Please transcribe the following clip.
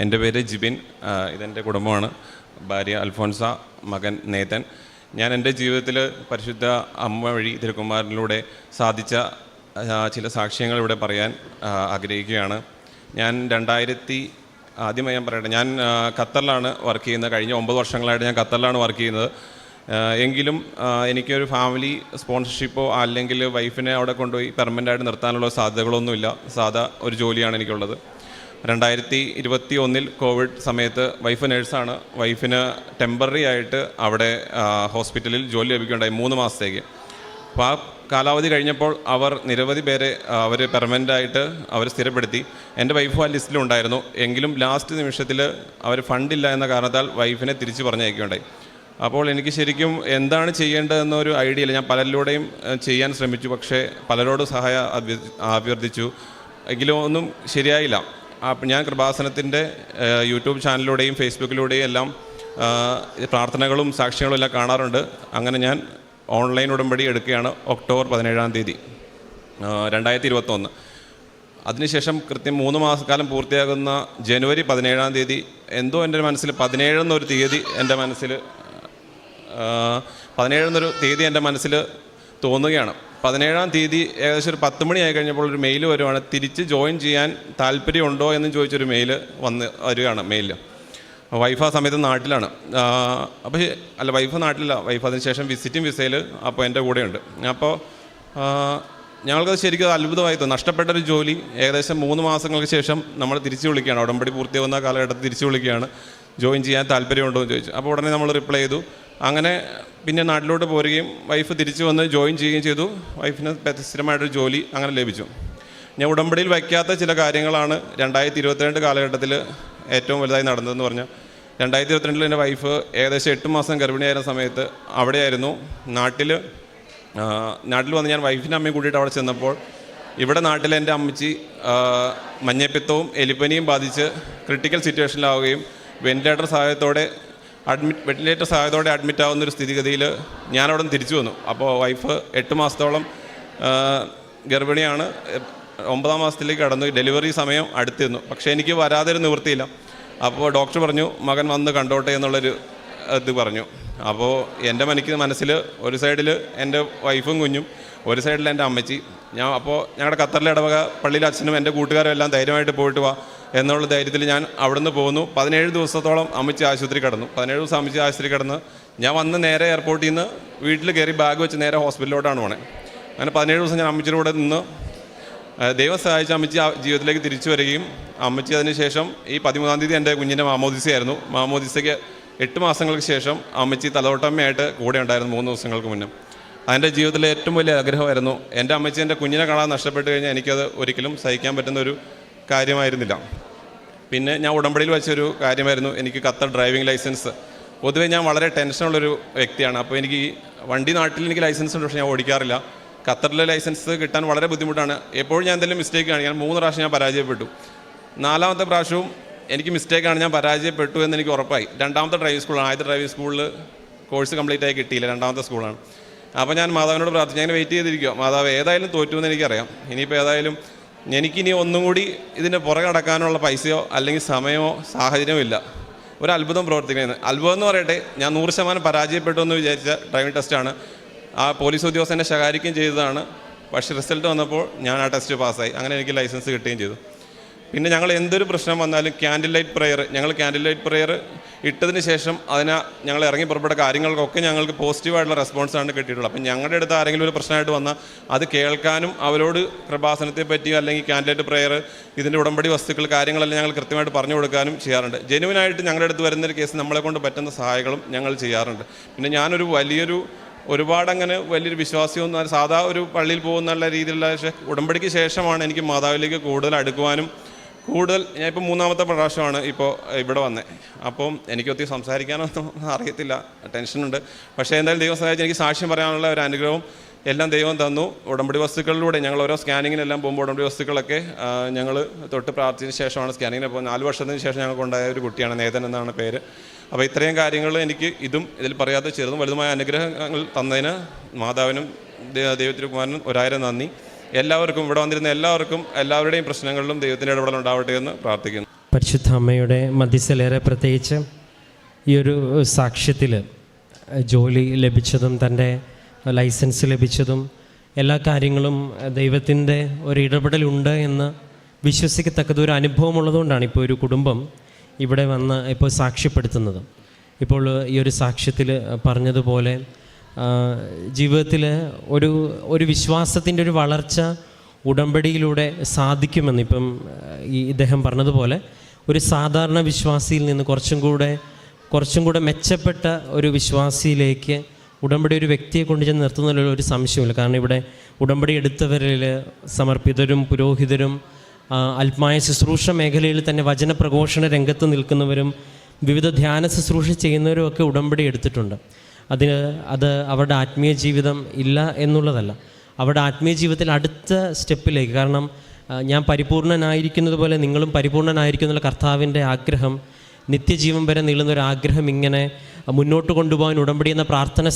എൻ്റെ പേര് ജിബിൻ. ഇതെൻ്റെ കുടുംബമാണ്. ഭാര്യ അൽഫോൻസ, മകൻ നേതൻ. ഞാൻ എൻ്റെ ജീവിതത്തിൽ പരിശുദ്ധ അമ്മ വഴി തിരുക്കുമാരനിലൂടെ സാധിച്ച ചില സാക്ഷ്യങ്ങൾ ഇവിടെ പറയാൻ ആഗ്രഹിക്കുകയാണ്. ഞാൻ ആദ്യമായി ഞാൻ പറയട്ടെ, ഞാൻ ഖത്തറിലാണ് വർക്ക് ചെയ്യുന്നത്. കഴിഞ്ഞ 9 വർഷങ്ങളായിട്ട് ഞാൻ ഖത്തറിലാണ് വർക്ക് ചെയ്യുന്നത്. എങ്കിലും എനിക്കൊരു ഫാമിലി സ്പോൺസർഷിപ്പോ അല്ലെങ്കിൽ വൈഫിനെ അവിടെ കൊണ്ടുപോയി പെർമനൻ്റായിട്ട് നിർത്താനുള്ള സാധ്യതകളൊന്നുമില്ല. സാധാ ഒരു ജോലിയാണ് എനിക്കുള്ളത്. 2021 കോവിഡ് സമയത്ത് വൈഫ് നേഴ്സാണ്. വൈഫിന് ടെമ്പററി ആയിട്ട് അവിടെ ഹോസ്പിറ്റലിൽ ജോലി ലഭിക്കുകയുണ്ടായി 3 മാസത്തേക്ക്. അപ്പോൾ ആ കാലാവധി കഴിഞ്ഞപ്പോൾ അവർ നിരവധി പേരെ അവർ പെർമനൻ്റായിട്ട് അവർ സ്ഥിരപ്പെടുത്തി. എൻ്റെ വൈഫും ആ ലിസ്റ്റിലുണ്ടായിരുന്നു. എങ്കിലും ലാസ്റ്റ് നിമിഷത്തിൽ അവർ ഫണ്ടില്ല എന്ന കാരണത്താൽ വൈഫിനെ തിരിച്ച് പറഞ്ഞയക്കുകയുണ്ടായി. അപ്പോൾ എനിക്ക് ശരിക്കും എന്താണ് ചെയ്യേണ്ടതെന്നൊരു ഐഡിയ ഇല്ല. ഞാൻ പലരിലൂടെയും ചെയ്യാൻ ശ്രമിച്ചു, പക്ഷേ പലരോടും സഹായം അഭ്യർത്ഥിച്ചു, എങ്കിലും ഒന്നും ശരിയായില്ല. അപ്പം ഞാൻ കൃപാസനത്തിൻ്റെ യൂട്യൂബ് ചാനലിലൂടെയും ഫേസ്ബുക്കിലൂടെയും എല്ലാം പ്രാർത്ഥനകളും സാക്ഷ്യങ്ങളും എല്ലാം കാണാറുണ്ട്. അങ്ങനെ ഞാൻ ഓൺലൈൻ ഉടമ്പടി എടുക്കുകയാണ് ഒക്ടോബർ 17 2021. അതിനുശേഷം കൃത്യം 3 മാസക്കാലം പൂർത്തിയാകുന്ന ജനുവരി 17 എന്തോ എൻ്റെ മനസ്സിൽ 17 എന്നൊരു തീയതി എൻ്റെ മനസ്സിൽ തോന്നുകയാണ്. 17 ഏകദേശം ഒരു 10 മണിയായി കഴിഞ്ഞപ്പോൾ ഒരു മെയിൽ വരുവാണ്, തിരിച്ച് ജോയിൻ ചെയ്യാൻ താല്പര്യമുണ്ടോ എന്ന് ചോദിച്ചൊരു മെയിൽ വരികയാണ്. മെയിലിൽ വൈഫ് ആ സമയത്ത് നാട്ടിലാണ്. വൈഫ് നാട്ടിലില്ല. വൈഫ് അതിന് ശേഷം വിസിറ്റിംഗ് വിസയിൽ അപ്പോൾ എൻ്റെ കൂടെയുണ്ട്. അപ്പോൾ ഞങ്ങൾക്കത് ശരിക്കും അത്ഭുതമായി തോന്നി. നഷ്ടപ്പെട്ടൊരു ജോലി ഏകദേശം 3 മാസങ്ങൾക്ക് ശേഷം നമ്മൾ തിരിച്ചു വിളിക്കുകയാണ്. ഉടമ്പടി പൂർത്തിയാകുന്ന കാലഘട്ടത്തിൽ തിരിച്ചു വിളിക്കുകയാണ്. ജോയിൻ ചെയ്യാൻ താല്പര്യമുണ്ടോ എന്ന് ചോദിച്ചു. അപ്പോൾ ഉടനെ നമ്മൾ റിപ്ലൈ ചെയ്തു. അങ്ങനെ പിന്നെ നാട്ടിലോട്ട് പോരുകയും വൈഫ് തിരിച്ചു വന്ന് ജോയിൻ ചെയ്യുകയും ചെയ്തു. വൈഫിന് സ്ഥിരമായിട്ടൊരു ജോലി അങ്ങനെ ലഭിച്ചു. ഞാൻ ഉടമ്പടിയിൽ വയ്ക്കാത്ത ചില കാര്യങ്ങളാണ് 2022 കാലഘട്ടത്തിൽ ഏറ്റവും വലുതായി നടന്നതെന്ന് പറഞ്ഞാൽ, 2022 എൻ്റെ വൈഫ് ഏകദേശം 8 മാസം ഗർഭിണിയായിരുന്ന സമയത്ത് അവിടെയായിരുന്നു. നാട്ടിൽ വന്ന് ഞാൻ വൈഫിൻ്റെ അമ്മയും കൂട്ടിയിട്ട് അവിടെ ചെന്നപ്പോൾ ഇവിടെ നാട്ടിൽ എൻ്റെ അമ്മച്ചി മഞ്ഞപ്പിത്തവും എലിപ്പനിയും ബാധിച്ച് ക്രിട്ടിക്കൽ സിറ്റുവേഷനിലാവുകയും വെന്റിലേറ്റർ സഹായത്തോടെ അഡ്മിറ്റ് ആവുന്നൊരു സ്ഥിതിഗതിയിൽ ഞാനവിടെ നിന്ന് തിരിച്ചു വന്നു. അപ്പോൾ വൈഫ് 8 മാസത്തോളം ഗർഭിണിയാണ്. 9ാം മാസത്തിലേക്ക് കടന്നു. ഡെലിവറി സമയം അടുത്തിരുന്നു. പക്ഷേ എനിക്ക് വരാതൊരു നിവൃത്തിയില്ല. അപ്പോൾ ഡോക്ടർ പറഞ്ഞു മകൻ വന്ന് കണ്ടോട്ടെ എന്നുള്ളൊരു ഇത് പറഞ്ഞു. അപ്പോൾ എൻ്റെ മനസ്സിൽ ഒരു സൈഡിൽ എൻ്റെ വൈഫും കുഞ്ഞും, ഒരു സൈഡിൽ എൻ്റെ അമ്മച്ചി. ഞങ്ങളുടെ ഖത്തറിലെ ഇടവക പള്ളിയിലെ അച്ഛനും എൻ്റെ കൂട്ടുകാരും എല്ലാം ധൈര്യമായിട്ട് പോയിട്ട് വാ എന്നുള്ള ധൈര്യത്തിൽ ഞാൻ അവിടെ നിന്ന് പോകുന്നു. 17 ദിവസത്തോളം അമ്മച്ചി ആശുപത്രി കിടന്നു. 17 ദിവസം അമ്മച്ചി ആശുപത്രി കിടന്ന് ഞാൻ വന്ന് നേരെ എയർപോർട്ടിൽ നിന്ന് വീട്ടിൽ കയറി ബാഗ് വെച്ച് നേരെ ഹോസ്പിറ്റലിലോട്ടാണ് പോണേ. അങ്ങനെ 17 ദിവസം ഞാൻ അമ്മച്ചിയുടെ കൂടെ നിന്ന് ദൈവം സഹായിച്ച് അമ്മച്ചി ജീവിതത്തിലേക്ക് തിരിച്ചു വരികയും അമ്മച്ചി അതിന് ശേഷം ഈ 13 എൻ്റെ കുഞ്ഞിൻ്റെ മാമോദിസയായിരുന്നു. മാമോദിസയ്ക്ക് 8 മാസങ്ങൾക്ക് ശേഷം അമ്മച്ചി തലവട്ടമ്മയായിട്ട് കൂടെ ഉണ്ടായിരുന്നു 3 ദിവസങ്ങൾക്ക് മുന്നേ. അതിൻ്റെ ജീവിതത്തിലെ ഏറ്റവും വലിയ ആഗ്രഹമായിരുന്നു. എൻ്റെ അമ്മച്ചി എൻ്റെ കുഞ്ഞിനെ കാണാൻ നഷ്ടപ്പെട്ട് കഴിഞ്ഞാൽ എനിക്കത് ഒരിക്കലും സഹിക്കാൻ പറ്റുന്ന ഒരു കാര്യമായിരുന്നില്ല. പിന്നെ ഞാൻ ഉടമ്പടിയിൽ വെച്ചൊരു കാര്യമായിരുന്നു എനിക്ക് ഖത്തർ ഡ്രൈവിംഗ് ലൈസൻസ്. പൊതുവേ ഞാൻ വളരെ ടെൻഷനുള്ളൊരു വ്യക്തിയാണ്. അപ്പോൾ എനിക്ക് ഈ വണ്ടി നാട്ടിൽ എനിക്ക് ലൈസൻസ് ഉണ്ട്, പക്ഷേ ഞാൻ ഓടിക്കാറില്ല. ഖത്തറിലെ ലൈസൻസ് കിട്ടാൻ വളരെ ബുദ്ധിമുട്ടാണ്. എപ്പോഴും ഞാൻ എന്തെങ്കിലും മിസ്റ്റേക്ക് കാണിക്കാൻ 3 പ്രാവശ്യം ഞാൻ പരാജയപ്പെട്ടു. 4ാമത്തെ പ്രാവശ്യവും എനിക്ക് മിസ്റ്റേക്കാണ്, ഞാൻ പരാജയപ്പെട്ടു എന്ന് എനിക്ക് ഉറപ്പായി. 2ാമത്തെ ഡ്രൈവിംഗ് സ്കൂളാണ്. ആദ്യത്തെ ഡ്രൈവിംഗ് സ്കൂളിൽ കോഴ്സ് കംപ്ലീറ്റ് ആയി കിട്ടിയില്ല. 2ാമത്തെ സ്കൂളാണ്. അപ്പോൾ ഞാൻ മാതാവിനോട് പ്രാർത്ഥിച്ചു. ഞാൻ വെയിറ്റ് ചെയ്തിരിക്കുക, മാതാവ് ഏതായാലും തോറ്റുമെന്ന് എനിക്കറിയാം. ഇനിയിപ്പോൾ ഏതായാലും എനിക്കിനി ഒന്നും കൂടി ഇതിൻ്റെ പുറകെ നടക്കാനുള്ള പൈസയോ അല്ലെങ്കിൽ സമയമോ സാഹചര്യമോ ഇല്ല. ഒരു അത്ഭുതം പ്രവർത്തിക്കുന്നത്. അത്ഭുതം എന്ന് പറയട്ടെ, ഞാൻ 100% പരാജയപ്പെട്ടു എന്ന് വിചാരിച്ച ഡ്രൈവിംഗ് ടെസ്റ്റാണ്. ആ പോലീസ് ഉദ്യോഗസ്ഥനെ ശകാരിക്കുകയും ചെയ്തതാണ്. പക്ഷേ റിസൾട്ട് വന്നപ്പോൾ ഞാൻ ആ ടെസ്റ്റ് പാസ്സായി. അങ്ങനെ എനിക്ക് ലൈസൻസ് കിട്ടുകയും ചെയ്തു. പിന്നെ ഞങ്ങൾ എന്തൊരു പ്രശ്നം വന്നാലും ക്യാൻഡിൽ ലൈറ്റ് പ്രെയർ ഇട്ടതിന് ശേഷം ഞങ്ങൾ ഇറങ്ങി പുറപ്പെട്ട കാര്യങ്ങൾക്കൊക്കെ ഞങ്ങൾക്ക് പോസിറ്റീവായിട്ടുള്ള റെസ്പോൺസാണ് കിട്ടിയിട്ടുള്ളത്. അപ്പം ഞങ്ങളുടെ അടുത്ത് ആരെങ്കിലും ഒരു പ്രശ്നമായിട്ട് വന്നാൽ അത് കേൾക്കാനും അവരോട് കൃപാസനത്തെ പറ്റിയോ അല്ലെങ്കിൽ ക്യാൻഡിൽ ലൈറ്റ് പ്രെയർ, ഇതിൻ്റെ ഉടമ്പടി വസ്തുക്കൾ, കാര്യങ്ങളെല്ലാം ഞങ്ങൾ കൃത്യമായിട്ട് പറഞ്ഞു കൊടുക്കാനും ചെയ്യാറുണ്ട്. ജെനുവിനായിട്ട് ഞങ്ങളുടെ അടുത്ത് വരുന്നൊരു കേസ് നമ്മളെ കൊണ്ട് പറ്റുന്ന സഹായങ്ങളും ഞങ്ങൾ ചെയ്യാറുണ്ട്. പിന്നെ ഞാനൊരു വലിയൊരു വിശ്വാസിയൊന്നും സാധാ ഒരു പള്ളിയിൽ പോകുന്നുള്ള രീതിയിലുള്ള ഉടമ്പടിക്ക് ശേഷമാണ് എനിക്ക് മാതാവിലേക്ക് കൂടുതൽ അടുക്കുവാനും ഞാൻ ഇപ്പോൾ 3ാമത്തെ പ്രാവശ്യമാണ് ഇപ്പോൾ ഇവിടെ വന്നത്. അപ്പം എനിക്ക് ഒത്തിരി സംസാരിക്കാനൊന്നും അറിയത്തില്ല, ടെൻഷനുണ്ട്. പക്ഷേ എന്തായാലും ദൈവം സഹായിച്ച് എനിക്ക് സാക്ഷ്യം പറയാനുള്ള ഒരു അനുഗ്രഹം എല്ലാം ദൈവം തന്നു. ഉടമ്പടി വസ്തുക്കളിലൂടെ ഞങ്ങൾ ഓരോ സ്കാനിങ്ങിനെല്ലാം പോകുമ്പോൾ ഉടമ്പടി വസ്തുക്കളൊക്കെ ഞങ്ങൾ തൊട്ട് പ്രാർത്ഥിച്ചതിന് ശേഷമാണ് സ്കാനിങ്ങിന് പോകുന്നത്. 4 വർഷത്തിന് ശേഷം ഞങ്ങൾക്കുണ്ടായ ഒരു കുട്ടിയാണ്, നേതൻ എന്നാണ് പേര്. അപ്പോൾ ഇത്രയും കാര്യങ്ങൾ എനിക്ക് ഇതിൽ പറയാത്ത ചെറുതും വലുതുമായ അനുഗ്രഹങ്ങൾ തന്നതിന് മാതാവിനും ദൈവത്തിരുക്കുമാരനും 1000 നന്ദി. എല്ലാവർക്കും ഇവിടെ വന്നിരുന്ന എല്ലാവരുടെയും പ്രശ്നങ്ങളിലും ദൈവത്തിൻ്റെ ഇടപെടൽ ഉണ്ടാവട്ടെ എന്ന് പ്രാർത്ഥിക്കുന്നു. പരിശുദ്ധ അമ്മയുടെ മധ്യസ്ഥലേറെ പ്രത്യേകിച്ച് ഈ ഒരു സാക്ഷ്യത്തിൽ ജോലി ലഭിച്ചതും തൻ്റെ ലൈസൻസ് ലഭിച്ചതും എല്ലാ കാര്യങ്ങളും ദൈവത്തിൻ്റെ ഒരു ഇടപെടലുണ്ട് എന്ന് വിശ്വസിക്കത്തക്കതൊരു അനുഭവമുള്ളതുകൊണ്ടാണ് ഇപ്പോൾ ഒരു കുടുംബം ഇവിടെ വന്ന് ഇപ്പോൾ സാക്ഷ്യപ്പെടുത്തുന്നത്. ഇപ്പോൾ ഈ ഒരു സാക്ഷ്യത്തിൽ പറഞ്ഞതുപോലെ ജീവിതത്തിൽ ഒരു വിശ്വാസത്തിൻ്റെ ഒരു വളർച്ച ഉടമ്പടിയിലൂടെ സാധിക്കുമെന്ന് ഇപ്പം ഇദ്ദേഹം പറഞ്ഞതുപോലെ ഒരു സാധാരണ വിശ്വാസിയിൽ നിന്ന് കുറച്ചും കൂടെ മെച്ചപ്പെട്ട ഒരു വിശ്വാസിയിലേക്ക് ഉടമ്പടി ഒരു വ്യക്തിയെ കൊണ്ട് ചെന്ന് നിർത്തുന്നതിൽ ഒരു സംശയമില്ല. കാരണം ഇവിടെ ഉടമ്പടി എടുത്തവരിൽ സമർപ്പിതരും പുരോഹിതരും ആത്മായ ശുശ്രൂഷ മേഖലയിൽ തന്നെ വചനപ്രഘോഷണ രംഗത്ത് നിൽക്കുന്നവരും വിവിധ ധ്യാന ശുശ്രൂഷ ചെയ്യുന്നവരും ഒക്കെ ഉടമ്പടി എടുത്തിട്ടുണ്ട്. അത് അവരുടെ ആത്മീയ ജീവിതം ഇല്ല എന്നുള്ളതല്ല, അവരുടെ ആത്മീയ ജീവിതത്തിൽ അടുത്ത സ്റ്റെപ്പിലേക്ക്, കാരണം ഞാൻ പരിപൂർണനായിരിക്കുന്നത് പോലെ നിങ്ങളും പരിപൂർണനായിരിക്കുന്നുള്ള കർത്താവിൻ്റെ ആഗ്രഹം, നിത്യജീവൻ വരെ നീളുന്നൊരാഗ്രഹം ഇങ്ങനെ മുന്നോട്ട് കൊണ്ടുപോകാൻ ഉടമ്പടി എന്ന പ്രാർത്ഥന